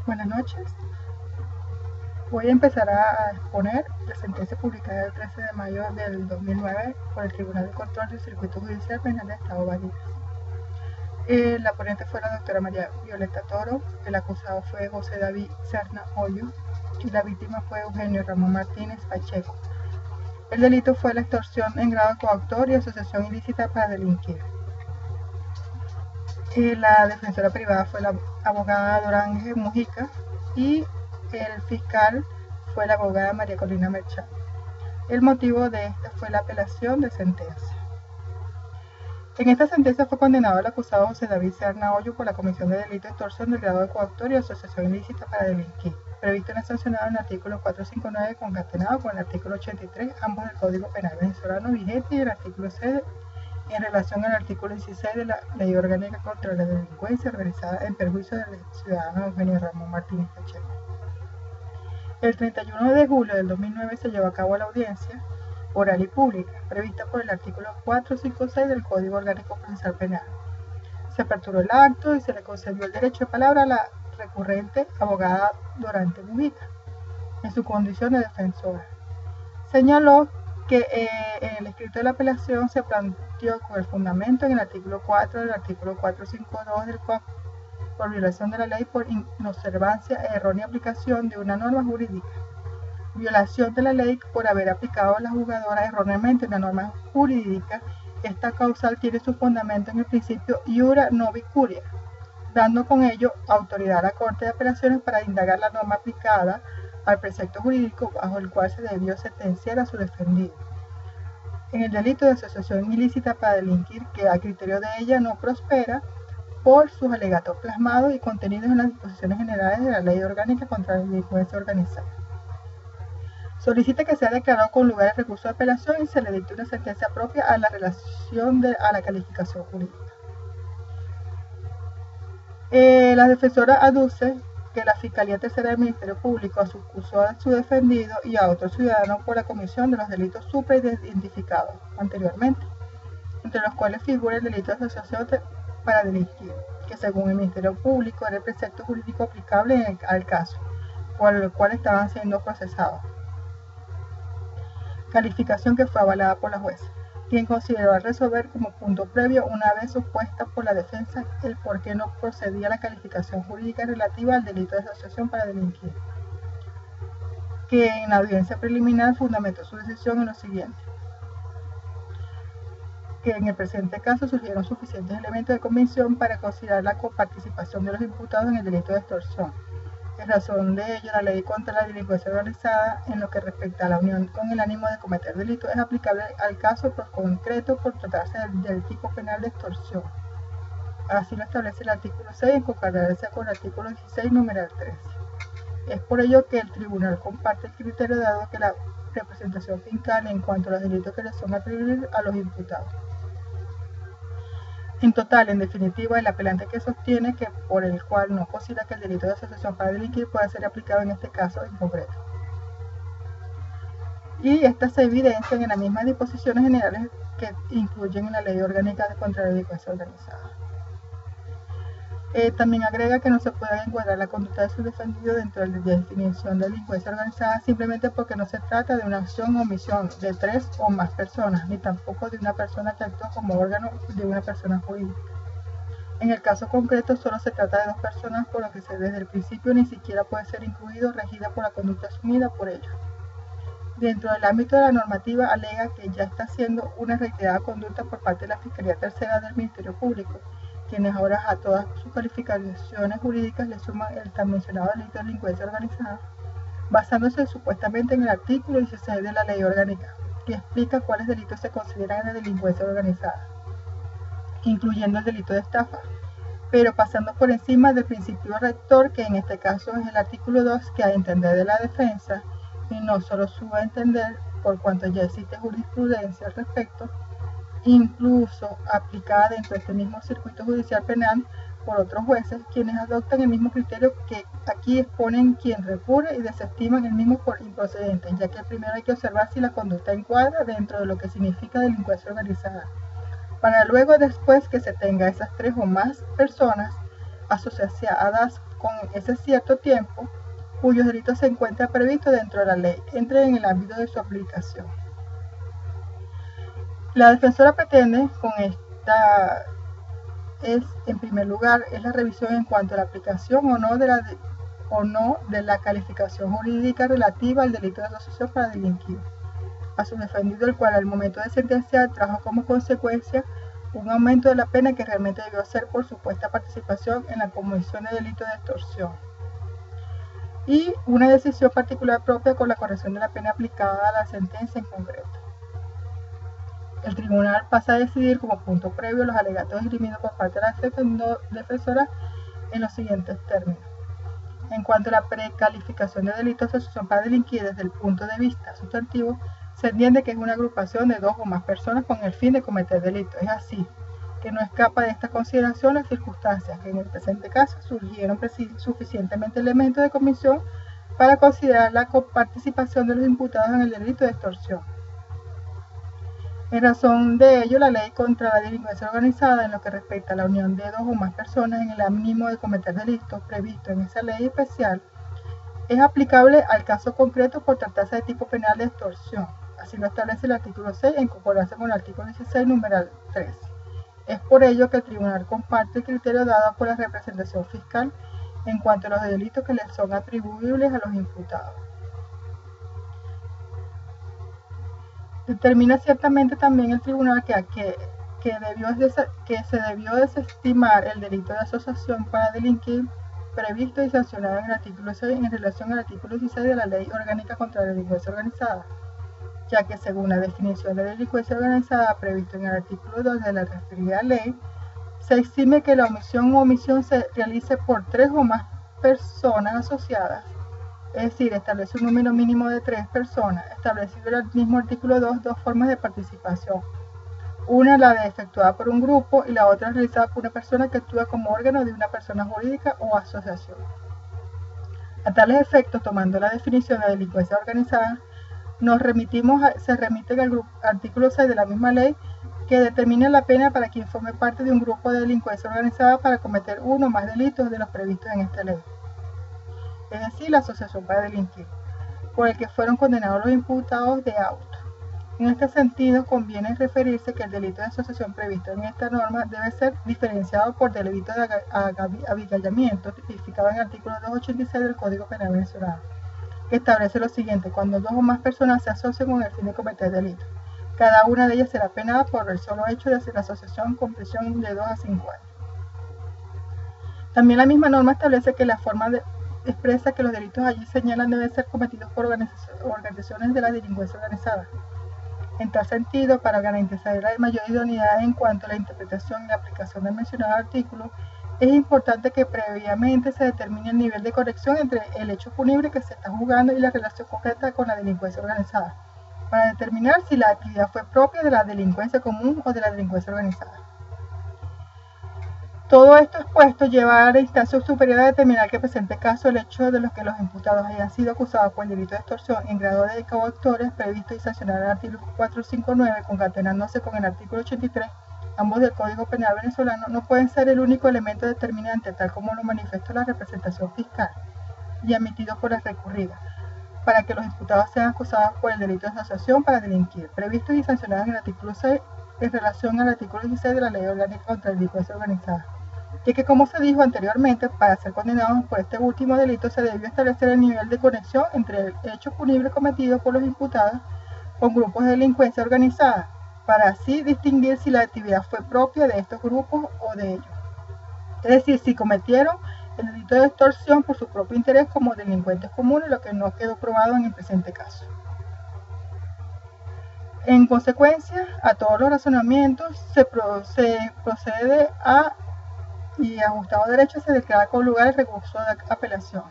Buenas noches. Voy a empezar a exponer la sentencia publicada el 13 de mayo del 2009 por el Tribunal de Control del Circuito Judicial Penal de Estado Valles. La ponente fue la doctora María Violeta Toro, el acusado fue José David Serna Hoyo y la víctima fue Eugenio Ramón Martínez Pacheco. El delito fue la extorsión en grado coautor y asociación ilícita para delinquir. La defensora privada fue la abogada Dorange Mujica y el fiscal fue la abogada María Corina Merchán. El motivo de esta fue la apelación de sentencia. En esta sentencia fue condenado el acusado José David Serna Hoyo por la comisión de delito de extorsión del grado de coautor y asociación ilícita para delinquir, previsto en el sancionado en el artículo 459 concatenado con el artículo 83, ambos del Código Penal venezolano vigente, y el artículo 6 en relación al artículo 16 de la Ley Orgánica contra la Delincuencia realizada en perjuicio del ciudadano Eugenio Ramón Martínez Pacheco. El 31 de julio del 2009 se llevó a cabo la audiencia oral y pública, prevista por el artículo 456 del Código Orgánico Procesal Penal. Se aperturó el acto y se le concedió el derecho de palabra a la recurrente abogada Dorange Mujica, en su condición de defensora. Señaló que en el escrito de la apelación se planteó con el fundamento en el artículo 4 del artículo 452 del COP por violación de la ley por inobservancia e errónea aplicación de una norma jurídica, violación de la ley por haber aplicado a la jugadora erróneamente una norma jurídica. Esta causal tiene su fundamento en el principio iura novi curia, dando con ello autoridad a la Corte de Apelaciones para indagar la norma aplicada al precepto jurídico bajo el cual se debió sentenciar a su defendido. En el delito de asociación ilícita para delinquir, que a criterio de ella no prospera por sus alegatos plasmados y contenidos en las disposiciones generales de la Ley Orgánica contra la Delincuencia Organizada. Solicita que sea declarado con lugar el recurso de apelación y se le dicte una sentencia propia a la relación a la calificación jurídica. La defensora aduce que la Fiscalía Tercera del Ministerio Público acusó a su defendido y a otro ciudadano por la comisión de los delitos supraidentificados anteriormente, entre los cuales figura el delito de asociación para delinquir, que según el Ministerio Público era el precepto jurídico aplicable al caso, por el cual estaban siendo procesados. Calificación que fue avalada por la jueza, quien consideró al resolver como punto previo, una vez supuesta por la defensa, el por qué no procedía a la calificación jurídica relativa al delito de asociación para delinquir, que en la audiencia preliminar fundamentó su decisión en lo siguiente: que en el presente caso surgieron suficientes elementos de convicción para considerar la coparticipación de los imputados en el delito de extorsión. En razón de ello, la ley contra la delincuencia organizada, en lo que respecta a la unión con el ánimo de cometer delitos, es aplicable al caso por concreto por tratarse del tipo penal de extorsión. Así lo establece el artículo 6 en concordancia con el artículo 16, numeral 13. Es por ello que el tribunal comparte el criterio dado que la representación fiscal en cuanto a los delitos que le son atribuidos a los imputados. En total, en definitiva, el apelante que sostiene que por el cual no considera que el delito de asociación para delinquir pueda ser aplicado en este caso en concreto. Y estas se evidencian en las mismas disposiciones generales que incluyen en la Ley Orgánica contra la Delincuencia Organizada. También agrega que no se puede encuadrar la conducta de su defendido dentro de la definición de delincuencia organizada simplemente porque no se trata de una acción o omisión de 3 o más personas, ni tampoco de una persona que actúa como órgano de una persona jurídica. En el caso concreto solo se trata de 2 personas, por lo que desde el principio ni siquiera puede ser incluido regida por la conducta asumida por ellos. Dentro del ámbito de la normativa alega que ya está haciendo una reiterada conducta por parte de la Fiscalía Tercera del Ministerio Público, quienes ahora a todas sus calificaciones jurídicas le suman el tan mencionado delito de delincuencia organizada, basándose supuestamente en el artículo 16 de la Ley Orgánica, que explica cuáles delitos se consideran en la delincuencia organizada, incluyendo el delito de estafa, pero pasando por encima del principio rector, que en este caso es el artículo 2, que a entender de la defensa, y no solo su entender, por cuanto ya existe jurisprudencia al respecto, incluso aplicada dentro de este mismo circuito judicial penal por otros jueces, quienes adoptan el mismo criterio que aquí exponen quien recurre y desestiman el mismo por improcedente, ya que primero hay que observar si la conducta encuadra dentro de lo que significa delincuencia organizada, para luego después que se tenga esas 3 o más personas asociadas con ese cierto tiempo, cuyos delitos se encuentran previstos dentro de la ley, entren en el ámbito de su aplicación. La defensora pretende con esta en primer lugar, es la revisión en cuanto a la aplicación o no de la calificación jurídica relativa al delito de asociación para delinquir, a su defendido, el cual al momento de sentenciar trajo como consecuencia un aumento de la pena que realmente debió ser por supuesta participación en la comisión de delito de extorsión, y una decisión particular propia con la corrección de la pena aplicada a la sentencia en concreto. El tribunal pasa a decidir como punto previo los alegatos esgrimidos por parte de la defensora en los siguientes términos. En cuanto a la precalificación de delito de asociación para delinquir desde el punto de vista sustantivo, se entiende que es una agrupación de dos o más personas con el fin de cometer delitos. Es así que no escapa de esta consideración las circunstancias que en el presente caso surgieron suficientemente elementos de comisión para considerar la coparticipación de los imputados en el delito de extorsión. En razón de ello, la ley contra la delincuencia organizada, en lo que respecta a la unión de dos o más personas en el ánimo de cometer delitos previsto en esa ley especial, es aplicable al caso concreto por tratarse de tipo penal de extorsión. Así lo establece el artículo 6 en concordancia con el artículo 16, numeral 3. Es por ello que el tribunal comparte el criterio dado por la representación fiscal en cuanto a los delitos que les son atribuibles a los imputados. Determina ciertamente también el tribunal que se debió desestimar el delito de asociación para delinquir previsto y sancionado en el artículo 6 en relación al artículo 16 de la Ley Orgánica contra la Delincuencia Organizada, ya que según la definición de delincuencia organizada previsto en el artículo 2 de la referida ley, se exime que la omisión o omisión se realice por tres o más personas asociadas. Es decir, establece un número mínimo de 3 personas, establecido en el mismo artículo 2, dos formas de participación. Una, la de efectuada por un grupo, y la otra realizada por una persona que actúa como órgano de una persona jurídica o asociación. A tales efectos, tomando la definición de delincuencia organizada, se remite al artículo 6 de la misma ley, que determina la pena para quien forme parte de un grupo de delincuencia organizada para cometer uno o más delitos de los previstos en esta ley, es decir, la asociación para delinquir, por el que fueron condenados los imputados de auto. En este sentido, conviene referirse que el delito de asociación previsto en esta norma debe ser diferenciado por delito de avigallamiento, tipificado en el artículo 286 del Código Penal venezolano, que establece lo siguiente: cuando dos o más personas se asocian con el fin de cometer delitos, cada una de ellas será penada por el solo hecho de hacer la asociación con prisión de 2 a 5 años. También la misma norma establece que la forma expresa que los delitos allí señalan deben ser cometidos por organizaciones de la delincuencia organizada. En tal sentido, para garantizar la mayor idoneidad en cuanto a la interpretación y la aplicación del mencionado artículo, es importante que previamente se determine el nivel de conexión entre el hecho punible que se está juzgando y la relación concreta con la delincuencia organizada, para determinar si la actividad fue propia de la delincuencia común o de la delincuencia organizada. Todo esto expuesto lleva a la instancia superior a determinar que en presente caso el hecho de que los imputados hayan sido acusados por el delito de extorsión en grado de coautores previsto y sancionado en el artículo 459, concatenándose con el artículo 83, ambos del Código Penal venezolano, no pueden ser el único elemento determinante, tal como lo manifiesta la representación fiscal y admitido por la recurrida, para que los imputados sean acusados por el delito de asociación para delinquir, previsto y sancionados en el artículo 6 en relación al artículo 16 de la Ley Orgánica contra la Delincuencia Organizada. Y que, como se dijo anteriormente, para ser condenados por este último delito se debió establecer el nivel de conexión entre el hecho punible cometido por los imputados con grupos de delincuencia organizada, para así distinguir si la actividad fue propia de estos grupos o de ellos. Es decir, si cometieron el delito de extorsión por su propio interés como delincuentes comunes, lo que no quedó probado en el presente caso. En consecuencia, a todos los razonamientos se procede a y ajustado a derecho se declara con lugar el recurso de apelación,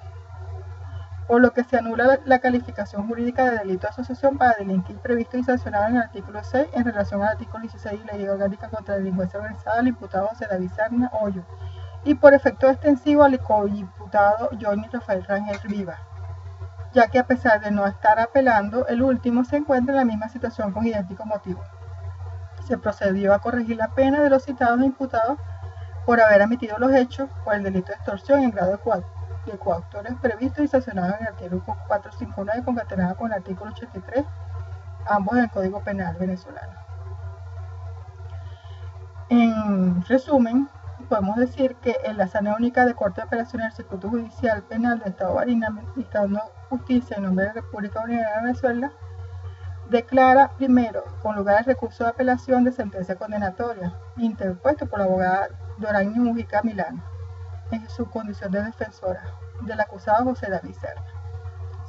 por lo que se anula la calificación jurídica de delito de asociación para delinquir previsto y sancionado en el artículo 6 en relación al artículo 16 de la Ley Orgánica contra la Delincuencia Organizada al imputado José David Serna Hoyo y por efecto extensivo al coimputado Johnny Rafael Rangel Rivas, ya que a pesar de no estar apelando, el último se encuentra en la misma situación con idéntico motivo. Se procedió a corregir la pena de los citados imputados por haber admitido los hechos por el delito de extorsión en grado de coautores previsto y sancionado en el artículo 459 concatenado con el artículo 83, ambos del Código Penal venezolano. En resumen, podemos decir que en la Asamblea Única de Corte de Apelaciones del Circuito Judicial Penal del Estado de Barinas, Administrando Justicia en nombre de la República Unida de Venezuela, declara primero, con lugar al recurso de apelación de sentencia condenatoria, interpuesto por la abogada Doraine Mujica Milano, en su condición de defensora del acusado José David Serna.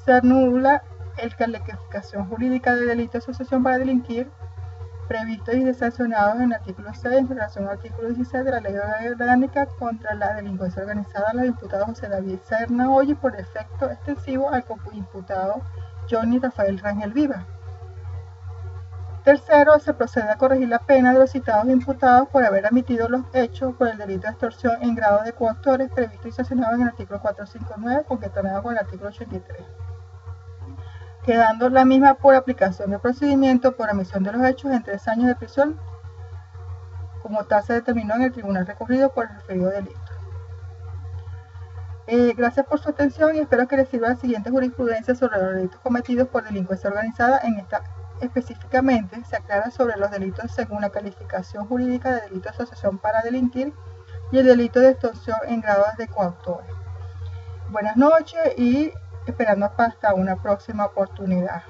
Se anula el calificación jurídica de delito de asociación para delinquir, previsto y sancionado en el artículo 6 en relación al artículo 16 de la Ley Orgánica contra la Delincuencia Organizada a los imputados José David Serna Hoy por efecto extensivo al imputado Johnny Rafael Rangel Viva. Tercero, se procede a corregir la pena de los citados imputados por haber admitido los hechos por el delito de extorsión en grado de coautores previsto y sancionado en el artículo 459, concatenado con el artículo 83, quedando la misma por aplicación del procedimiento por admisión de los hechos en 3 años de prisión, como tal se determinó en el tribunal recurrido por el referido delito. Gracias por su atención y espero que les sirva la siguiente jurisprudencia sobre los delitos cometidos por delincuencia organizada. En esta específicamente se aclara sobre los delitos según la calificación jurídica de delito de asociación para delinquir y el delito de extorsión en grado de coautores. Buenas noches y esperando hasta una próxima oportunidad.